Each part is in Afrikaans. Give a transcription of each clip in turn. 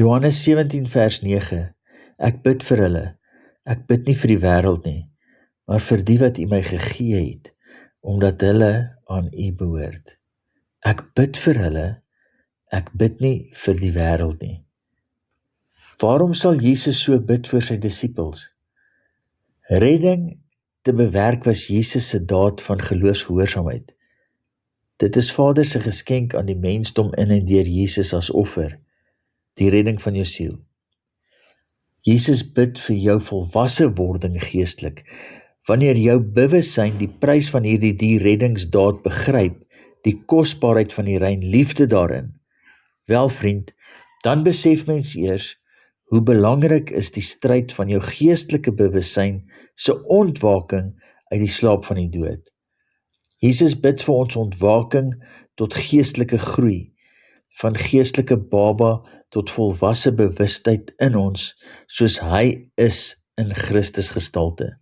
Johannes 17 vers 9, ek bid vir hulle, ek bid nie vir die wêreld nie, maar vir die wat U my gegee het, omdat hulle aan U behoort. Ek bid vir hulle, ek bid nie vir die wêreld nie. Waarom sal Jesus so bid vir sy disippels? Redding te bewerk was Jesus se daad van geloofsgehoorsaamheid. Dit is Vader se geskenk aan die mensdom in en deur Jesus as offer, die redding van jou siel. Jesus bid vir jou volwasse wording geestelik. Wanneer jou bewussyn die prys van die reddingsdaad begryp, die kosbaarheid van die rein liefde daarin, wel vriend, dan besef mens eers hoe belangrik is die stryd van jou geestelike bewussyn se ontwaking uit die slaap van die dood. Jesus bid vir ons ontwaking tot geestelike groei, van geestelike baba tot volwasse bewustheid in ons, soos hy is in Christus gestalte.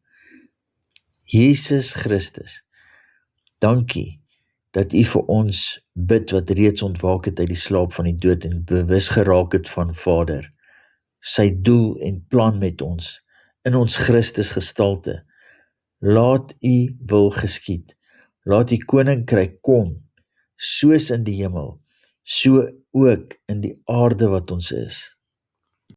Jesus Christus, dankie dat U vir ons bid wat reeds ontwaak het uit die slaap van die dood en bewus geraak het van Vader, sy doel en plan met ons, in ons Christus gestalte. Laat U wil geskied, laat U koninkryk kom, soos in die hemel, so ook in die aarde wat ons is.